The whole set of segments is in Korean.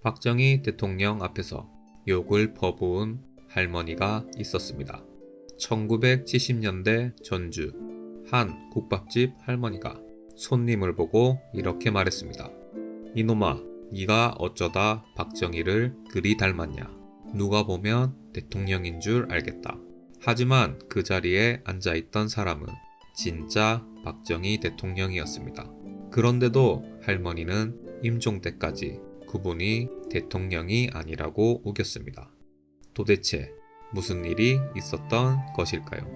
박정희 대통령 앞에서 욕을 퍼부은 할머니가 있었습니다. 1970년대 전주 한 국밥집 할머니가 손님을 보고 이렇게 말했습니다. 이놈아, 네가 어쩌다 박정희를 그리 닮았냐. 누가 보면 대통령인 줄 알겠다. 하지만 그 자리에 앉아있던 사람은 진짜 박정희 대통령이었습니다. 그런데도 할머니는 임종 때까지 그분이 대통령이 아니라고 우겼습니다. 도대체 무슨 일이 있었던 것일까요?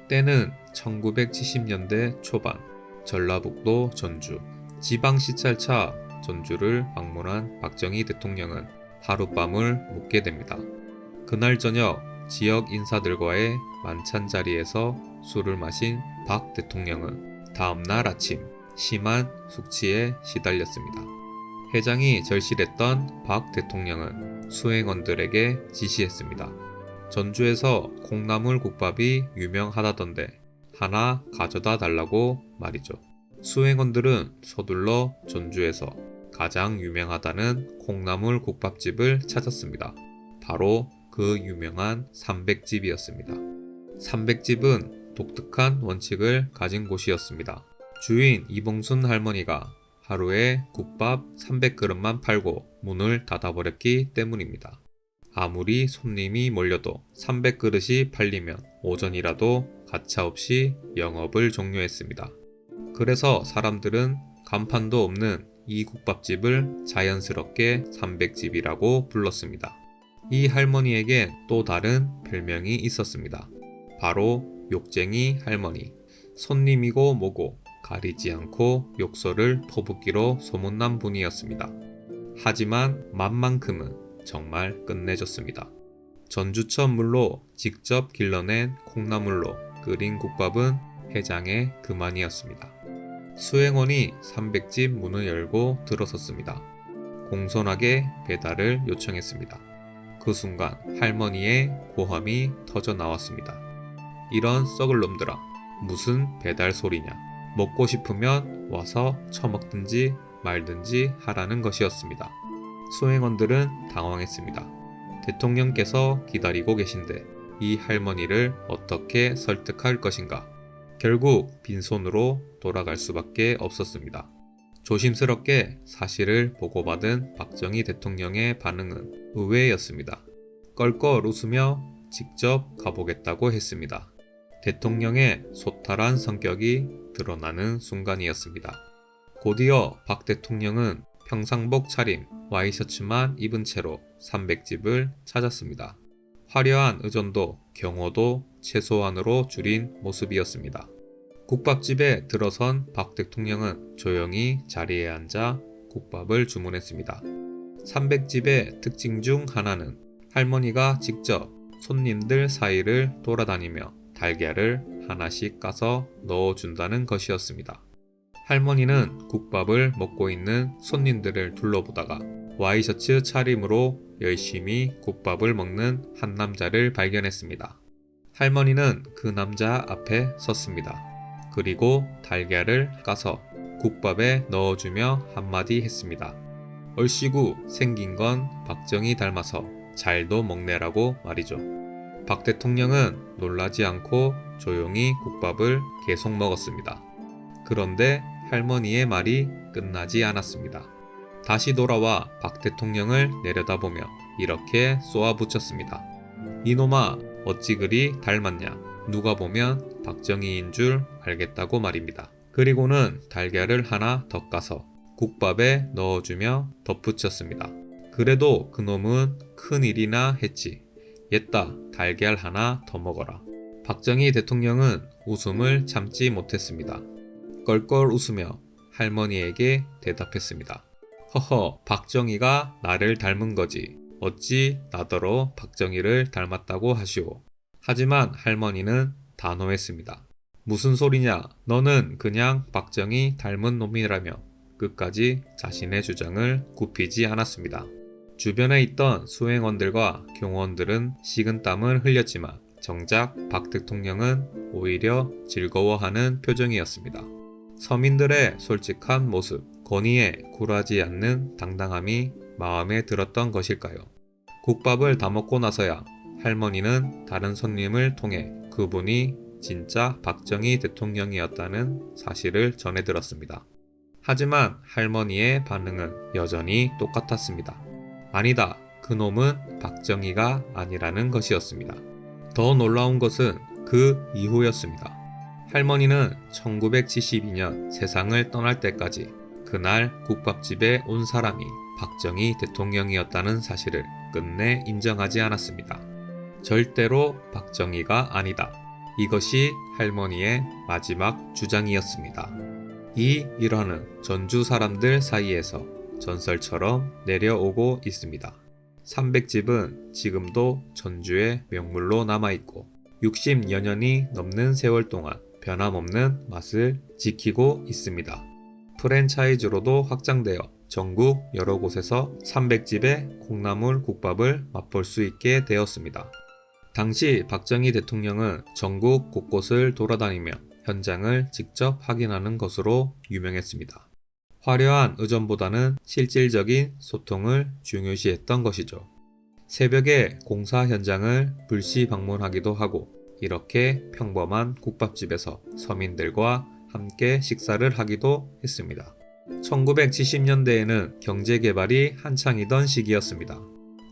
때는 1970년대 초반, 전라북도 전주, 지방시찰차 전주를 방문한 박정희 대통령은 하룻밤을 묵게 됩니다. 그날 저녁 지역 인사들과의 만찬 자리에서 술을 마신 박 대통령은 다음날 아침 심한 숙취에 시달렸습니다. 해장이 절실했던 박 대통령은 수행원들에게 지시했습니다. 전주에서 콩나물 국밥이 유명하다던데 하나 가져다 달라고 말이죠. 수행원들은 서둘러 전주에서 가장 유명하다는 콩나물 국밥집을 찾았습니다. 바로 그 유명한 삼백집이었습니다. 삼백집은 독특한 원칙을 가진 곳이었습니다. 주인 이봉순 할머니가 하루에 국밥 300그릇만 팔고 문을 닫아버렸기 때문입니다. 아무리 손님이 몰려도 300그릇이 팔리면 오전이라도 가차없이 영업을 종료했습니다. 그래서 사람들은 간판도 없는 이 국밥집을 자연스럽게 삼백집이라고 불렀습니다. 이 할머니에겐 또 다른 별명이 있었습니다. 바로 욕쟁이 할머니. 손님이고 뭐고 가리지 않고 욕설을 퍼붓기로 소문난 분이었습니다. 하지만 맛만큼은 정말 끝내줬습니다. 전주천 물로 직접 길러낸 콩나물로 끓인 국밥은 해장의 그만이었습니다. 수행원이 삼백집 문을 열고 들어섰습니다. 공손하게 배달을 요청했습니다. 그 순간 할머니의 고함이 터져 나왔습니다. 이런 썩을 놈들아, 무슨 배달 소리냐. 먹고 싶으면 와서 처먹든지 말든지 하라는 것이었습니다. 수행원들은 당황했습니다. 대통령께서 기다리고 계신데 이 할머니를 어떻게 설득할 것인가. 결국 빈손으로 돌아갈 수밖에 없었습니다. 조심스럽게 사실을 보고받은 박정희 대통령의 반응은 의외였습니다. 껄껄 웃으며 직접 가보겠다고 했습니다. 대통령의 소탈한 성격이 드러나는 순간이었습니다. 곧이어 박 대통령은 평상복 차림, 와이셔츠만 입은 채로 삼백집을 찾았습니다. 화려한 의전도 경호도 최소한으로 줄인 모습이었습니다. 국밥집에 들어선 박 대통령은 조용히 자리에 앉아 국밥을 주문했습니다. 삼백집의 특징 중 하나는 할머니가 직접 손님들 사이를 돌아다니며 달걀을 하나씩 까서 넣어준다는 것이었습니다. 할머니는 국밥을 먹고 있는 손님들을 둘러보다가 와이셔츠 차림으로 열심히 국밥을 먹는 한 남자를 발견했습니다. 할머니는 그 남자 앞에 섰습니다. 그리고 달걀을 까서 국밥에 넣어주며 한마디 했습니다. 얼씨구 생긴 건 박정희 닮아서 잘도 먹네라고 말이죠. 박 대통령은 놀라지 않고 조용히 국밥을 계속 먹었습니다. 그런데 할머니의 말이 끝나지 않았습니다. 다시 돌아와 박 대통령을 내려다보며 이렇게 쏘아붙였습니다. 이놈아, 어찌 그리 닮았냐. 누가 보면 박정희인 줄 알겠다고 말입니다. 그리고는 달걀을 하나 더 까서 국밥에 넣어주며 덧붙였습니다. 그래도 그놈은 큰일이나 했지. 옛다, 달걀 하나 더 먹어라. 박정희 대통령은 웃음을 참지 못했습니다. 껄껄 웃으며 할머니에게 대답했습니다. 허허, 박정희가 나를 닮은 거지. 어찌 나더러 박정희를 닮았다고 하시오. 하지만 할머니는 단호했습니다. 무슨 소리냐? 너는 그냥 박정희 닮은 놈이라며 끝까지 자신의 주장을 굽히지 않았습니다. 주변에 있던 수행원들과 경호원들은 식은땀을 흘렸지만 정작 박 대통령은 오히려 즐거워하는 표정이었습니다. 서민들의 솔직한 모습, 권위에 굴하지 않는 당당함이 마음에 들었던 것일까요? 국밥을 다 먹고 나서야 할머니는 다른 손님을 통해 그분이 진짜 박정희 대통령이었다는 사실을 전해 들었습니다. 하지만 할머니의 반응은 여전히 똑같았습니다. 아니다, 그놈은 박정희가 아니라는 것이었습니다. 더 놀라운 것은 그 이후였습니다. 할머니는 1972년 세상을 떠날 때까지 그날 국밥집에 온 사람이 박정희 대통령이었다는 사실을 끝내 인정하지 않았습니다. 절대로 박정희가 아니다. 이것이 할머니의 마지막 주장이었습니다. 이 일화는 전주 사람들 사이에서 전설처럼 내려오고 있습니다. 300집은 지금도 전주의 명물로 남아있고 60여 년이 넘는 세월 동안 변함없는 맛을 지키고 있습니다. 프랜차이즈로도 확장되어 전국 여러 곳에서 300집의 콩나물 국밥을 맛볼 수 있게 되었습니다. 당시 박정희 대통령은 전국 곳곳을 돌아다니며 현장을 직접 확인하는 것으로 유명했습니다. 화려한 의전보다는 실질적인 소통을 중요시했던 것이죠. 새벽에 공사 현장을 불시 방문하기도 하고 이렇게 평범한 국밥집에서 서민들과 함께 식사를 하기도 했습니다. 1970년대에는 경제개발이 한창이던 시기였습니다.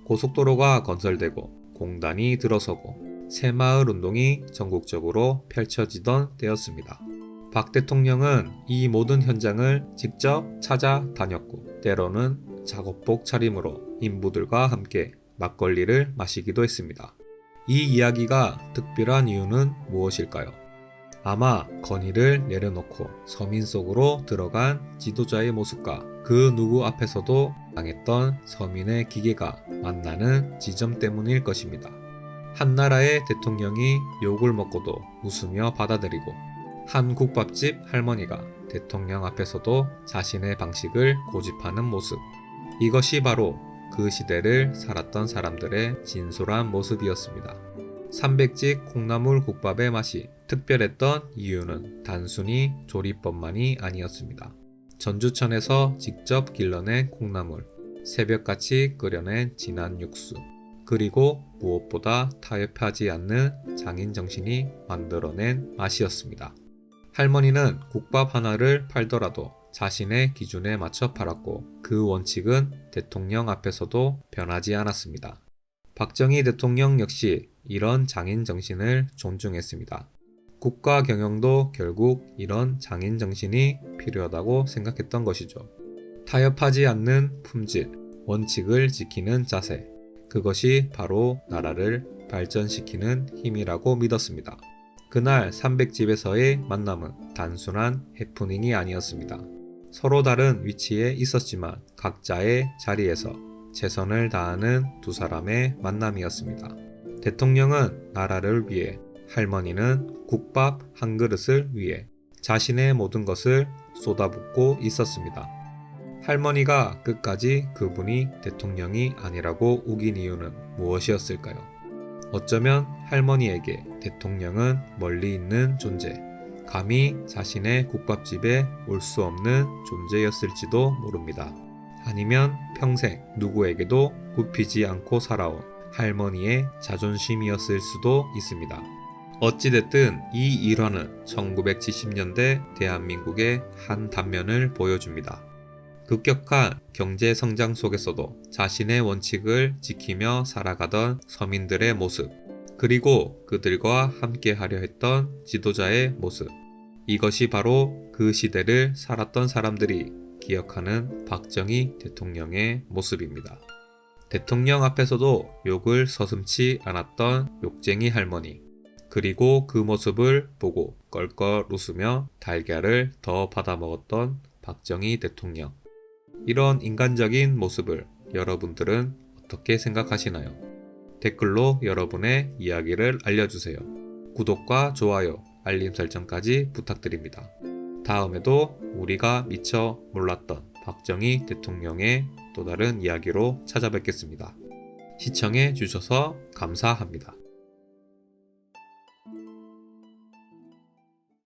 고속도로가 건설되고 공단이 들어서고 새마을 운동이 전국적으로 펼쳐지던 때였습니다. 박 대통령은 이 모든 현장을 직접 찾아다녔고 때로는 작업복 차림으로 인부들과 함께 막걸리를 마시기도 했습니다. 이 이야기가 특별한 이유는 무엇일까요? 아마 건의를 내려놓고 서민 속으로 들어간 지도자의 모습과 그 누구 앞에서도 당했던 서민의 기계가 만나는 지점 때문일 것입니다. 한 나라의 대통령이 욕을 먹고도 웃으며 받아들이고 한 국밥집 할머니가 대통령 앞에서도 자신의 방식을 고집하는 모습. 이것이 바로 그 시대를 살았던 사람들의 진솔한 모습이었습니다. 300집 콩나물 국밥의 맛이 특별했던 이유는 단순히 조리법만이 아니었습니다. 전주천에서 직접 길러낸 콩나물, 새벽같이 끓여낸 진한 육수, 그리고 무엇보다 타협하지 않는 장인 정신이 만들어낸 맛이었습니다. 할머니는 국밥 하나를 팔더라도 자신의 기준에 맞춰 팔았고 그 원칙은 대통령 앞에서도 변하지 않았습니다. 박정희 대통령 역시 이런 장인 정신을 존중했습니다. 국가 경영도 결국 이런 장인 정신이 필요하다고 생각했던 것이죠. 타협하지 않는 품질, 원칙을 지키는 자세, 그것이 바로 나라를 발전시키는 힘이라고 믿었습니다. 그날 300집에서의 만남은 단순한 해프닝이 아니었습니다. 서로 다른 위치에 있었지만 각자의 자리에서 최선을 다하는 두 사람의 만남이었습니다. 대통령은 나라를 위해, 할머니는 국밥 한 그릇을 위해 자신의 모든 것을 쏟아붓고 있었습니다. 할머니가 끝까지 그분이 대통령이 아니라고 우긴 이유는 무엇이었을까요? 어쩌면 할머니에게 대통령은 멀리 있는 존재, 감히 자신의 국밥집에 올 수 없는 존재였을지도 모릅니다. 아니면 평생 누구에게도 굽히지 않고 살아온 할머니의 자존심이었을 수도 있습니다. 어찌됐든 이 일화는 1970년대 대한민국의 한 단면을 보여줍니다. 급격한 경제 성장 속에서도 자신의 원칙을 지키며 살아가던 서민들의 모습, 그리고 그들과 함께 하려 했던 지도자의 모습. 이것이 바로 그 시대를 살았던 사람들이 기억하는 박정희 대통령의 모습입니다. 대통령 앞에서도 욕을 서슴지 않았던 욕쟁이 할머니, 그리고 그 모습을 보고 껄껄 웃으며 달걀을 더 받아 먹었던 박정희 대통령. 이런 인간적인 모습을 여러분들은 어떻게 생각하시나요? 댓글로 여러분의 이야기를 알려주세요. 구독과 좋아요, 알림 설정까지 부탁드립니다. 다음에도 우리가 미처 몰랐던 박정희 대통령의 또 다른 이야기로 찾아뵙겠습니다. 시청해 주셔서 감사합니다.